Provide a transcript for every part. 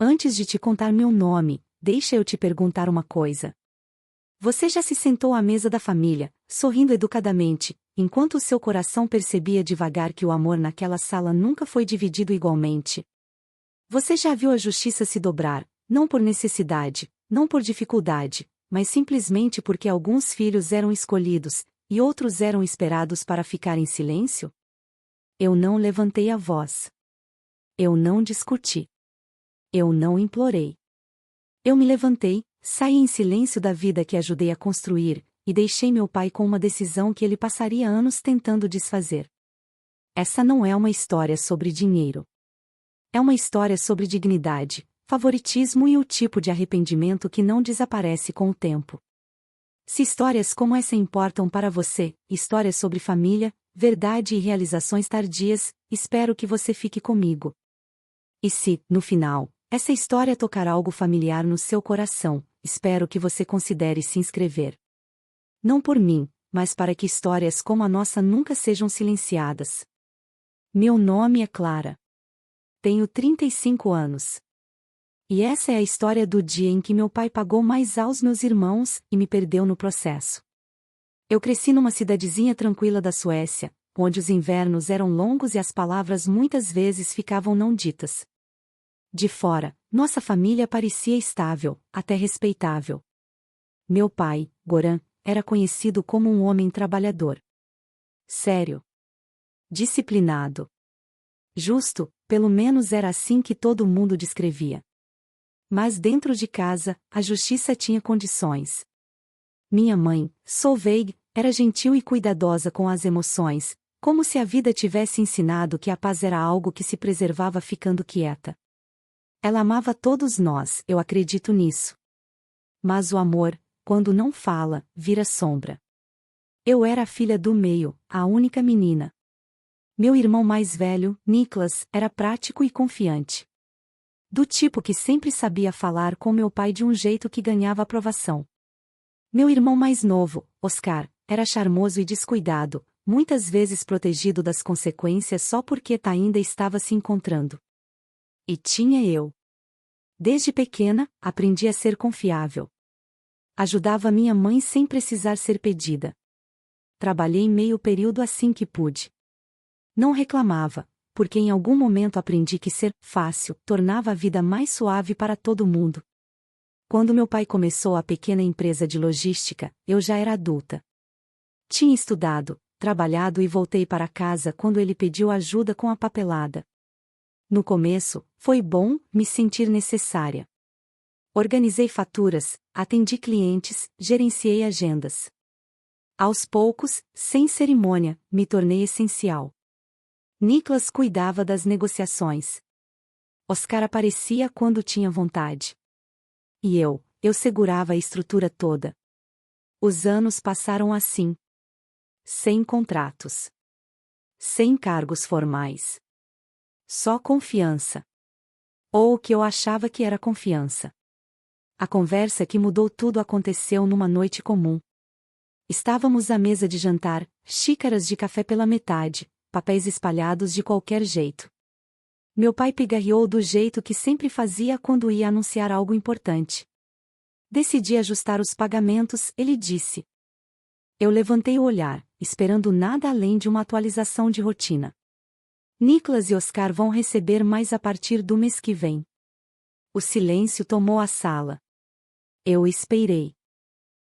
Antes de te contar meu nome, deixa eu te perguntar uma coisa. Você já se sentou à mesa da família, sorrindo educadamente, enquanto o seu coração percebia devagar que o amor naquela sala nunca foi dividido igualmente? Você já viu a justiça se dobrar, não por necessidade, não por dificuldade, mas simplesmente porque alguns filhos eram escolhidos, e outros eram esperados para ficar em silêncio? Eu não levantei a voz. Eu não discuti. Eu não implorei. Eu me levantei, saí em silêncio da vida que ajudei a construir, e deixei meu pai com uma decisão que ele passaria anos tentando desfazer. Essa não é uma história sobre dinheiro. É uma história sobre dignidade, favoritismo e o tipo de arrependimento que não desaparece com o tempo. Se histórias como essa importam para você, histórias sobre família, verdade e realizações tardias, espero que você fique comigo. E se, no final, essa história tocar algo familiar no seu coração, espero que você considere se inscrever. Não por mim, mas para que histórias como a nossa nunca sejam silenciadas. Meu nome é Clara. Tenho 35 anos. E essa é a história do dia em que meu pai pagou mais aos meus irmãos e me perdeu no processo. Eu cresci numa cidadezinha tranquila da Suécia, onde os invernos eram longos e as palavras muitas vezes ficavam não ditas. De fora, nossa família parecia estável, até respeitável. Meu pai, Goran, era conhecido como um homem trabalhador. Sério. Disciplinado. Justo, pelo menos era assim que todo mundo descrevia. Mas dentro de casa, a justiça tinha condições. Minha mãe, Solveig, era gentil e cuidadosa com as emoções, como se a vida tivesse ensinado que a paz era algo que se preservava ficando quieta. Ela amava todos nós, eu acredito nisso. Mas o amor, quando não fala, vira sombra. Eu era a filha do meio, a única menina. Meu irmão mais velho, Niklas, era prático e confiante. Do tipo que sempre sabia falar com meu pai de um jeito que ganhava aprovação. Meu irmão mais novo, Oscar, era charmoso e descuidado, muitas vezes protegido das consequências só porque ainda estava se encontrando. E tinha eu. Desde pequena, aprendi a ser confiável. Ajudava minha mãe sem precisar ser pedida. Trabalhei meio período assim que pude. Não reclamava, porque em algum momento aprendi que ser fácil tornava a vida mais suave para todo mundo. Quando meu pai começou a pequena empresa de logística, eu já era adulta. Tinha estudado, trabalhado e voltei para casa quando ele pediu ajuda com a papelada. No começo, foi bom me sentir necessária. Organizei faturas, atendi clientes, gerenciei agendas. Aos poucos, sem cerimônia, me tornei essencial. Niklas cuidava das negociações. Oscar aparecia quando tinha vontade. E eu segurava a estrutura toda. Os anos passaram assim. Sem contratos. Sem cargos formais. Só confiança. Ou o que eu achava que era confiança. A conversa que mudou tudo aconteceu numa noite comum. Estávamos à mesa de jantar, xícaras de café pela metade, papéis espalhados de qualquer jeito. Meu pai pigarreou do jeito que sempre fazia quando ia anunciar algo importante. Decidi ajustar os pagamentos, ele disse. Eu levantei o olhar, esperando nada além de uma atualização de rotina. Niklas e Oscar vão receber mais a partir do mês que vem. O silêncio tomou a sala. Eu esperei.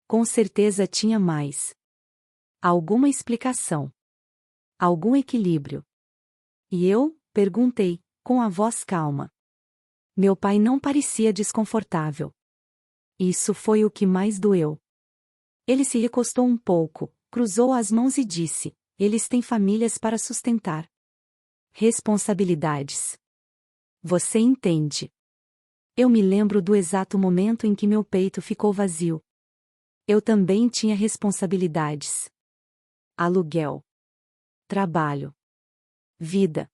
Com certeza tinha mais. Alguma explicação. Algum equilíbrio. E eu, perguntei, com a voz calma. Meu pai não parecia desconfortável. Isso foi o que mais doeu. Ele se recostou um pouco, cruzou as mãos e disse: eles têm famílias para sustentar. Responsabilidades. Você entende. Eu me lembro do exato momento em que meu peito ficou vazio. Eu também tinha responsabilidades. Aluguel. Trabalho. Vida.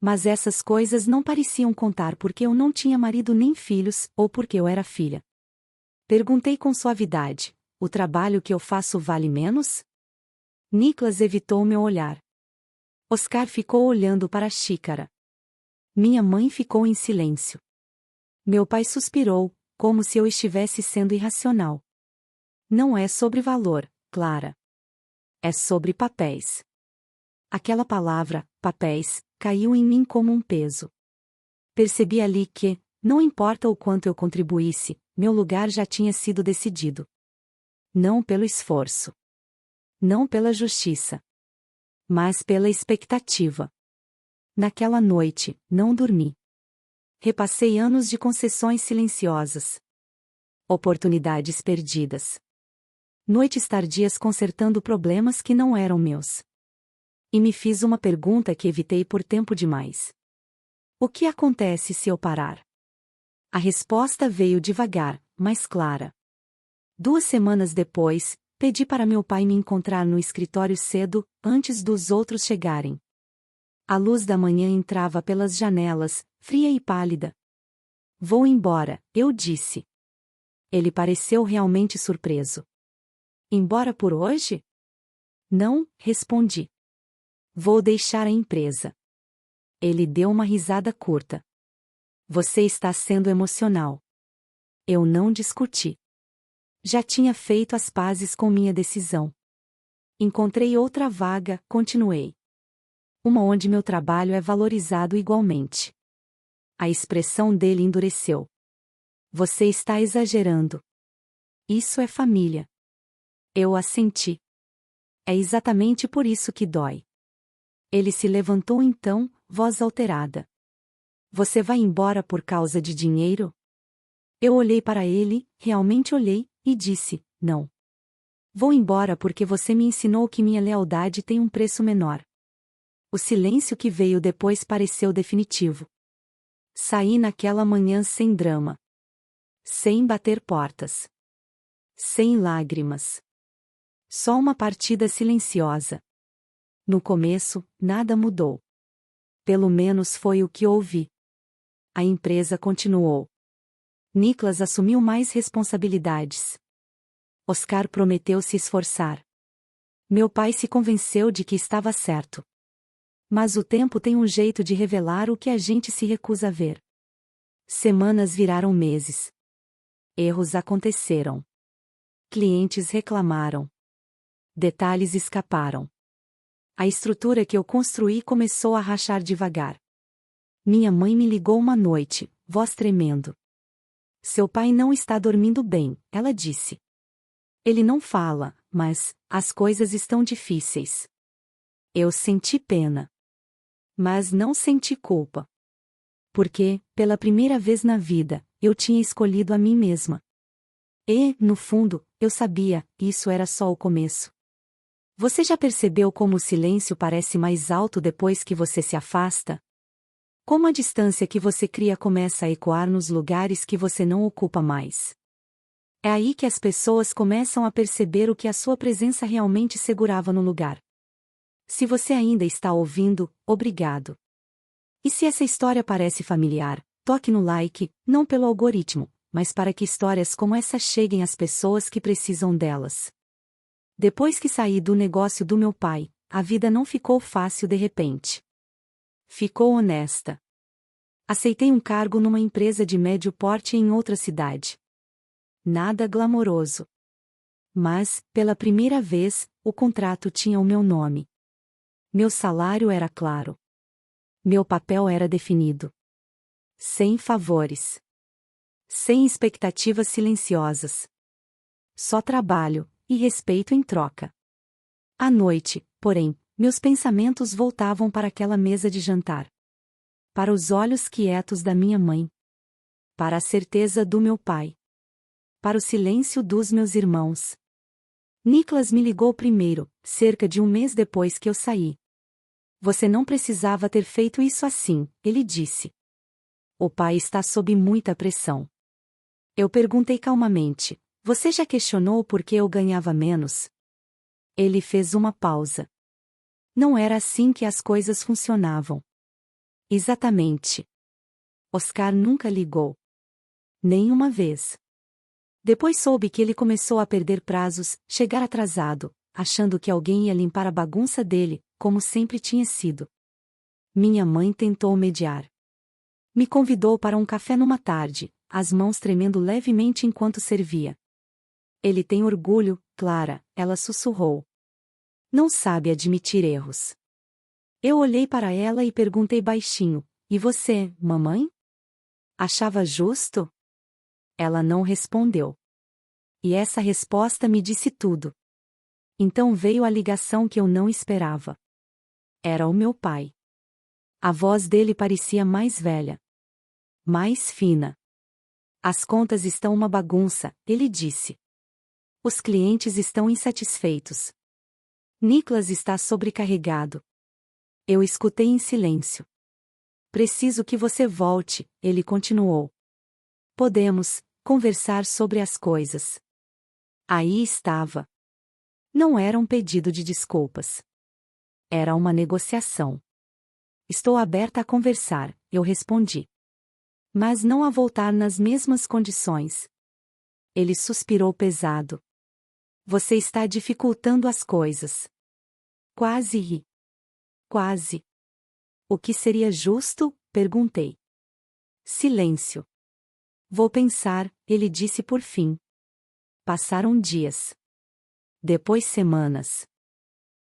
Mas essas coisas não pareciam contar porque eu não tinha marido nem filhos, ou porque eu era filha. Perguntei com suavidade: o trabalho que eu faço vale menos? Niklas evitou meu olhar. Oscar ficou olhando para a xícara. Minha mãe ficou em silêncio. Meu pai suspirou, como se eu estivesse sendo irracional. Não é sobre valor, Clara. É sobre papéis. Aquela palavra, papéis, caiu em mim como um peso. Percebi ali que, não importa o quanto eu contribuísse, meu lugar já tinha sido decidido. Não pelo esforço. Não pela justiça. Mas pela expectativa. Naquela noite, não dormi. Repassei anos de concessões silenciosas. Oportunidades perdidas. Noites tardias consertando problemas que não eram meus. E me fiz uma pergunta que evitei por tempo demais. O que acontece se eu parar? A resposta veio devagar, mas clara. 2 semanas depois, pedi para meu pai me encontrar no escritório cedo, antes dos outros chegarem. A luz da manhã entrava pelas janelas, fria e pálida. Vou embora, eu disse. Ele pareceu realmente surpreso. Embora por hoje? Não, respondi. Vou deixar a empresa. Ele deu uma risada curta. Você está sendo emocional. Eu não discuti. Já tinha feito as pazes com minha decisão. Encontrei outra vaga, continuei. Uma onde meu trabalho é valorizado igualmente. A expressão dele endureceu. Você está exagerando. Isso é família. Eu assenti. É exatamente por isso que dói. Ele se levantou então, voz alterada. Você vai embora por causa de dinheiro? Eu olhei para ele, realmente olhei, e disse, não. Vou embora porque você me ensinou que minha lealdade tem um preço menor. O silêncio que veio depois pareceu definitivo. Saí naquela manhã sem drama. Sem bater portas. Sem lágrimas. Só uma partida silenciosa. No começo, nada mudou. Pelo menos foi o que ouvi. A empresa continuou. Niklas assumiu mais responsabilidades. Oscar prometeu se esforçar. Meu pai se convenceu de que estava certo. Mas o tempo tem um jeito de revelar o que a gente se recusa a ver. Semanas viraram meses. Erros aconteceram. Clientes reclamaram. Detalhes escaparam. A estrutura que eu construí começou a rachar devagar. Minha mãe me ligou uma noite, voz tremendo. Seu pai não está dormindo bem, ela disse. Ele não fala, mas as coisas estão difíceis. Eu senti pena. Mas não senti culpa. Porque, pela primeira vez na vida, eu tinha escolhido a mim mesma. E, no fundo, eu sabia, isso era só o começo. Você já percebeu como o silêncio parece mais alto depois que você se afasta? Como a distância que você cria começa a ecoar nos lugares que você não ocupa mais. É aí que as pessoas começam a perceber o que a sua presença realmente segurava no lugar. Se você ainda está ouvindo, obrigado. E se essa história parece familiar, toque no like, não pelo algoritmo, mas para que histórias como essa cheguem às pessoas que precisam delas. Depois que saí do negócio do meu pai, a vida não ficou fácil de repente. Ficou honesta. Aceitei um cargo numa empresa de médio porte em outra cidade. Nada glamouroso. Mas, pela primeira vez, o contrato tinha o meu nome. Meu salário era claro. Meu papel era definido. Sem favores. Sem expectativas silenciosas. Só trabalho, e respeito em troca. À noite, porém, meus pensamentos voltavam para aquela mesa de jantar. Para os olhos quietos da minha mãe. Para a certeza do meu pai. Para o silêncio dos meus irmãos. Niklas me ligou primeiro, cerca de um mês depois que eu saí. Você não precisava ter feito isso assim, ele disse. O pai está sob muita pressão. Eu perguntei calmamente, você já questionou por que eu ganhava menos? Ele fez uma pausa. Não era assim que as coisas funcionavam. Exatamente. Oscar nunca ligou. Nenhuma vez. Depois soube que ele começou a perder prazos, chegar atrasado, achando que alguém ia limpar a bagunça dele, como sempre tinha sido. Minha mãe tentou mediar. Me convidou para um café numa tarde, as mãos tremendo levemente enquanto servia. Ele tem orgulho, Clara, ela sussurrou. Não sabe admitir erros. Eu olhei para ela e perguntei baixinho, e você, mamãe? Achava justo? Ela não respondeu. E essa resposta me disse tudo. Então veio a ligação que eu não esperava. Era o meu pai. A voz dele parecia mais velha. Mais fina. As contas estão uma bagunça, ele disse. Os clientes estão insatisfeitos. Nicholas está sobrecarregado. Eu escutei em silêncio. Preciso que você volte, ele continuou. Podemos conversar sobre as coisas. Aí estava. Não era um pedido de desculpas. Era uma negociação. Estou aberta a conversar, eu respondi. Mas não a voltar nas mesmas condições. Ele suspirou pesado. Você está dificultando as coisas. Quase ri. Quase. O que seria justo? Perguntei. Silêncio. Vou pensar, ele disse por fim. Passaram dias. Depois semanas.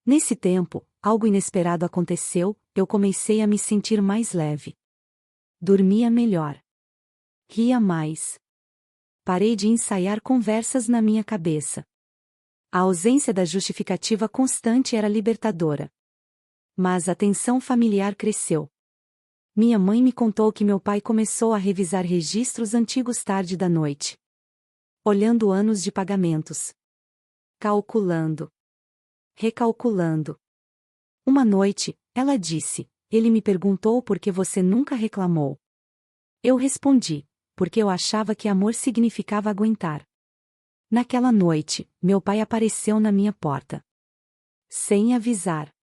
Nesse tempo, algo inesperado aconteceu, eu comecei a me sentir mais leve. Dormia melhor. Ria mais. Parei de ensaiar conversas na minha cabeça. A ausência da justificativa constante era libertadora. Mas a tensão familiar cresceu. Minha mãe me contou que meu pai começou a revisar registros antigos tarde da noite. Olhando anos de pagamentos. Calculando. Recalculando. Uma noite, ela disse, ele me perguntou por que você nunca reclamou. Eu respondi, porque eu achava que amor significava aguentar. Naquela noite, meu pai apareceu na minha porta. Sem avisar.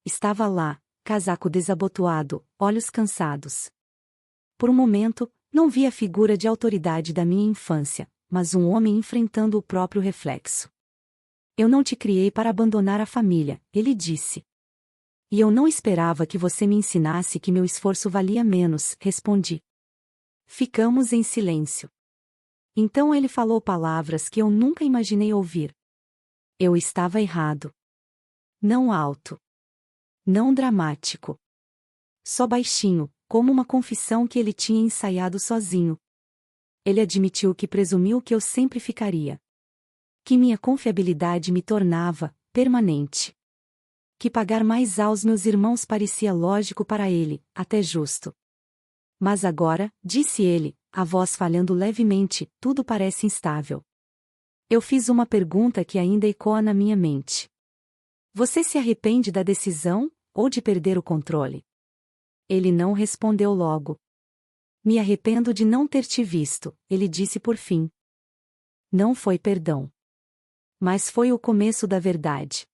Estava lá, casaco desabotoado, olhos cansados. Por um momento, não vi a figura de autoridade da minha infância, mas um homem enfrentando o próprio reflexo. Eu não te criei para abandonar a família, ele disse. E eu não esperava que você me ensinasse que meu esforço valia menos, respondi. Ficamos em silêncio. Então ele falou palavras que eu nunca imaginei ouvir. Eu estava errado. Não alto. Não dramático. Só baixinho, como uma confissão que ele tinha ensaiado sozinho. Ele admitiu que presumiu que eu sempre ficaria. Que minha confiabilidade me tornava permanente. Que pagar mais aos meus irmãos parecia lógico para ele, até justo. Mas agora, disse ele, a voz falhando levemente, tudo parece instável. Eu fiz uma pergunta que ainda ecoa na minha mente. Você se arrepende da decisão, ou de perder o controle? Ele não respondeu logo. Me arrependo de não ter te visto, ele disse por fim. Não foi perdão. Mas foi o começo da verdade.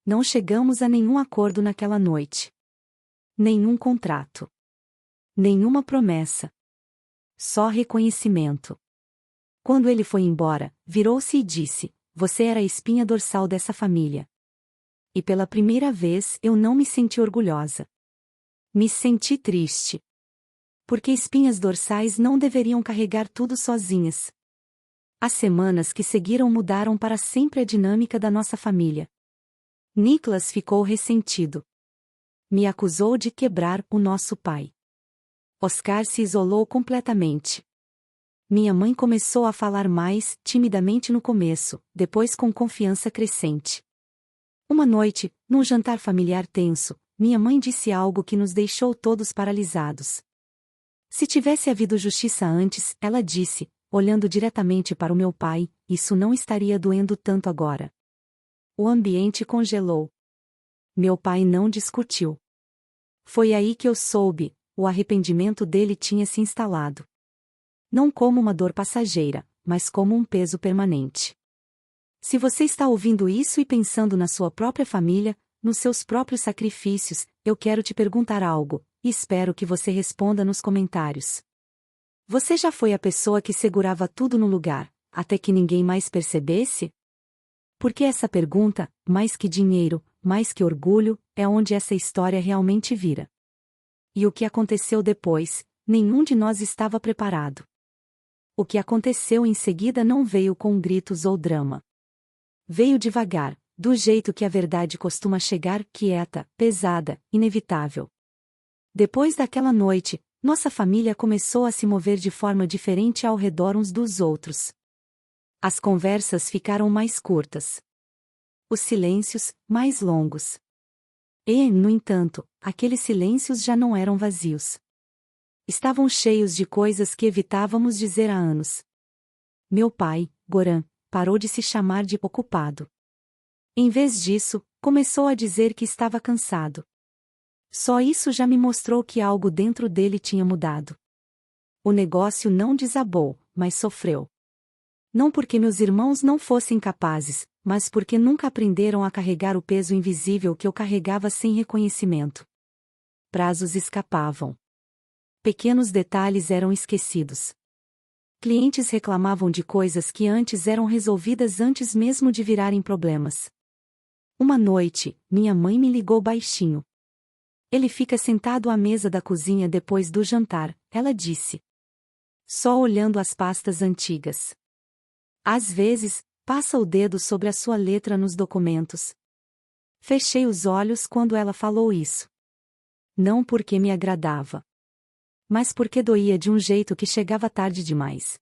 Não chegamos a nenhum acordo naquela noite. Nenhum contrato. Nenhuma promessa. Só reconhecimento. Quando ele foi embora, virou-se e disse, você era a espinha dorsal dessa família. E pela primeira vez eu não me senti orgulhosa. Me senti triste. Porque espinhas dorsais não deveriam carregar tudo sozinhas. As semanas que seguiram mudaram para sempre a dinâmica da nossa família. Nicholas ficou ressentido. Me acusou de quebrar o nosso pai. Oscar se isolou completamente. Minha mãe começou a falar mais, timidamente no começo, depois com confiança crescente. Uma noite, num jantar familiar tenso, minha mãe disse algo que nos deixou todos paralisados. Se tivesse havido justiça antes, ela disse, olhando diretamente para o meu pai, isso não estaria doendo tanto agora. O ambiente congelou. Meu pai não discutiu. Foi aí que eu soube, o arrependimento dele tinha se instalado. Não como uma dor passageira, mas como um peso permanente. Se você está ouvindo isso e pensando na sua própria família, nos seus próprios sacrifícios, eu quero te perguntar algo, e espero que você responda nos comentários. Você já foi a pessoa que segurava tudo no lugar, até que ninguém mais percebesse? Porque essa pergunta, mais que dinheiro, mais que orgulho, é onde essa história realmente vira. E o que aconteceu depois, nenhum de nós estava preparado. O que aconteceu em seguida não veio com gritos ou drama. Veio devagar, do jeito que a verdade costuma chegar, quieta, pesada, inevitável. Depois daquela noite, nossa família começou a se mover de forma diferente ao redor uns dos outros. As conversas ficaram mais curtas. Os silêncios, mais longos. E, no entanto, aqueles silêncios já não eram vazios. Estavam cheios de coisas que evitávamos dizer há anos. Meu pai, Goran, parou de se chamar de ocupado. Em vez disso, começou a dizer que estava cansado. Só isso já me mostrou que algo dentro dele tinha mudado. O negócio não desabou, mas sofreu. Não porque meus irmãos não fossem capazes, mas porque nunca aprenderam a carregar o peso invisível que eu carregava sem reconhecimento. Prazos escapavam. Pequenos detalhes eram esquecidos. Clientes reclamavam de coisas que antes eram resolvidas antes mesmo de virarem problemas. Uma noite, minha mãe me ligou baixinho. Ele fica sentado à mesa da cozinha depois do jantar, ela disse. Só olhando as pastas antigas. Às vezes, passa o dedo sobre a sua letra nos documentos. Fechei os olhos quando ela falou isso. Não porque me agradava. Mas porque doía de um jeito que chegava tarde demais.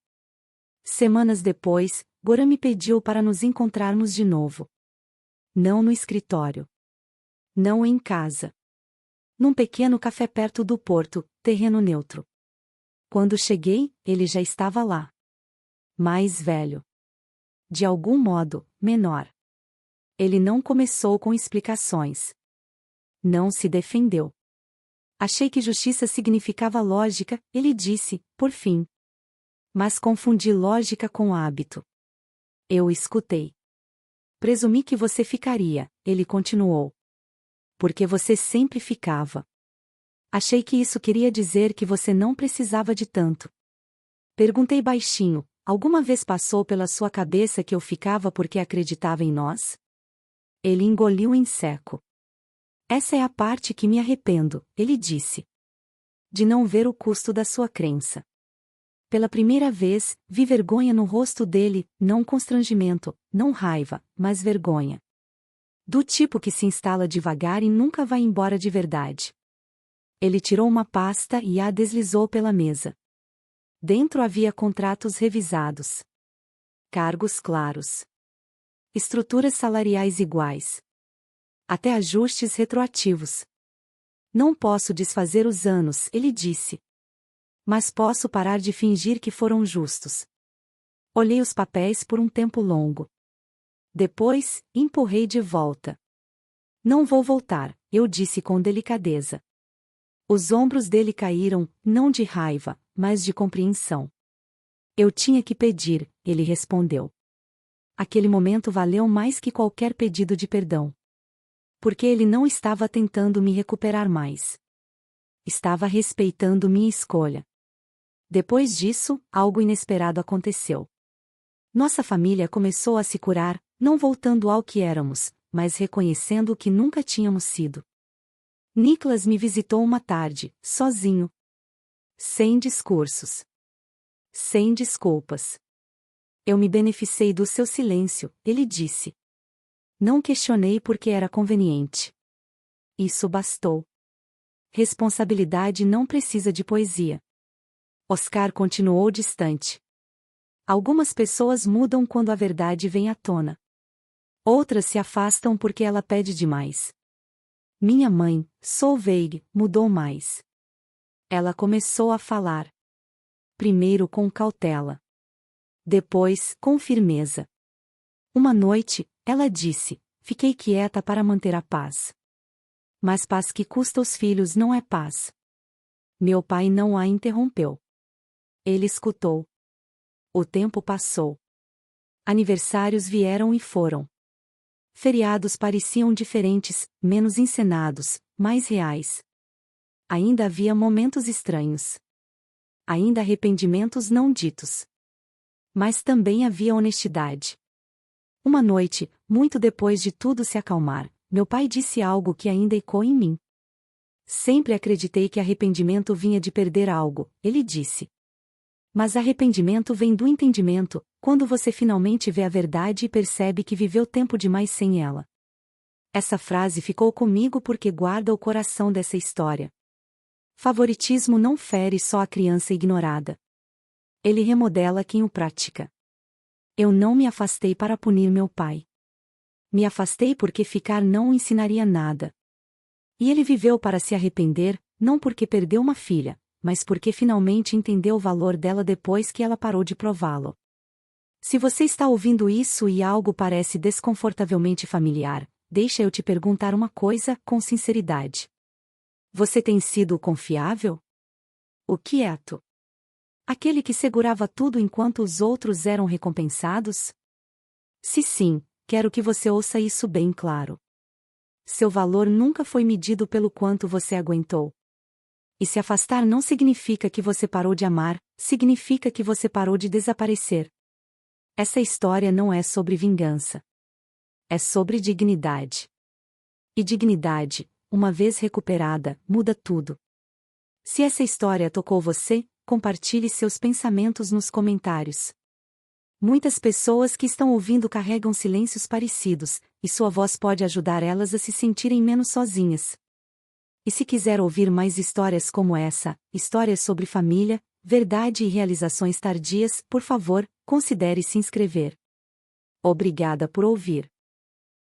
Semanas depois, Goran me pediu para nos encontrarmos de novo. Não no escritório. Não em casa. Num pequeno café perto do porto, terreno neutro. Quando cheguei, ele já estava lá. Mais velho. De algum modo, menor. Ele não começou com explicações. Não se defendeu. Achei que justiça significava lógica, ele disse, por fim. Mas confundi lógica com hábito. Eu escutei. Presumi que você ficaria, ele continuou. Porque você sempre ficava. Achei que isso queria dizer que você não precisava de tanto. Perguntei baixinho, alguma vez passou pela sua cabeça que eu ficava porque acreditava em nós? Ele engoliu em seco. Essa é a parte que me arrependo, ele disse. De não ver o custo da sua crença. Pela primeira vez, vi vergonha no rosto dele, não constrangimento, não raiva, mas vergonha. Do tipo que se instala devagar e nunca vai embora de verdade. Ele tirou uma pasta e a deslizou pela mesa. Dentro havia contratos revisados. Cargos claros. Estruturas salariais iguais. Até ajustes retroativos. Não posso desfazer os anos, ele disse. Mas posso parar de fingir que foram justos. Olhei os papéis por um tempo longo. Depois, empurrei de volta. Não vou voltar, eu disse com delicadeza. Os ombros dele caíram, não de raiva, mas de compreensão. Eu tinha que pedir, ele respondeu. Aquele momento valeu mais que qualquer pedido de perdão. Porque ele não estava tentando me recuperar mais. Estava respeitando minha escolha. Depois disso, algo inesperado aconteceu. Nossa família começou a se curar, não voltando ao que éramos, mas reconhecendo o que nunca tínhamos sido. Nicholas me visitou uma tarde, sozinho. Sem discursos. Sem desculpas. Eu me beneficiei do seu silêncio, ele disse. Não questionei porque era conveniente. Isso bastou. Responsabilidade não precisa de poesia. Oscar continuou distante. Algumas pessoas mudam quando a verdade vem à tona. Outras se afastam porque ela pede demais. Minha mãe, Solveig, mudou mais. Ela começou a falar. Primeiro com cautela. Depois, com firmeza. Uma noite, ela disse, fiquei quieta para manter a paz. Mas paz que custa aos filhos não é paz. Meu pai não a interrompeu. Ele escutou. O tempo passou. Aniversários vieram e foram. Feriados pareciam diferentes, menos encenados, mais reais. Ainda havia momentos estranhos. Ainda arrependimentos não ditos. Mas também havia honestidade. Uma noite, muito depois de tudo se acalmar, meu pai disse algo que ainda ecoou em mim. Sempre acreditei que arrependimento vinha de perder algo, ele disse. Mas arrependimento vem do entendimento, quando você finalmente vê a verdade e percebe que viveu tempo demais sem ela. Essa frase ficou comigo porque guarda o coração dessa história. Favoritismo não fere só a criança ignorada. Ele remodela quem o pratica. Eu não me afastei para punir meu pai. Me afastei porque ficar não o ensinaria nada. E ele viveu para se arrepender, não porque perdeu uma filha, mas porque finalmente entendeu o valor dela depois que ela parou de prová-lo. Se você está ouvindo isso e algo parece desconfortavelmente familiar, deixa eu te perguntar uma coisa com sinceridade. Você tem sido confiável? O quieto? Aquele que segurava tudo enquanto os outros eram recompensados? Se sim, quero que você ouça isso bem claro. Seu valor nunca foi medido pelo quanto você aguentou. E se afastar não significa que você parou de amar, significa que você parou de desaparecer. Essa história não é sobre vingança. É sobre dignidade. E dignidade, uma vez recuperada, muda tudo. Se essa história tocou você, compartilhe seus pensamentos nos comentários. Muitas pessoas que estão ouvindo carregam silêncios parecidos, e sua voz pode ajudar elas a se sentirem menos sozinhas. E se quiser ouvir mais histórias como essa, histórias sobre família, verdade e realizações tardias, por favor, considere se inscrever. Obrigada por ouvir.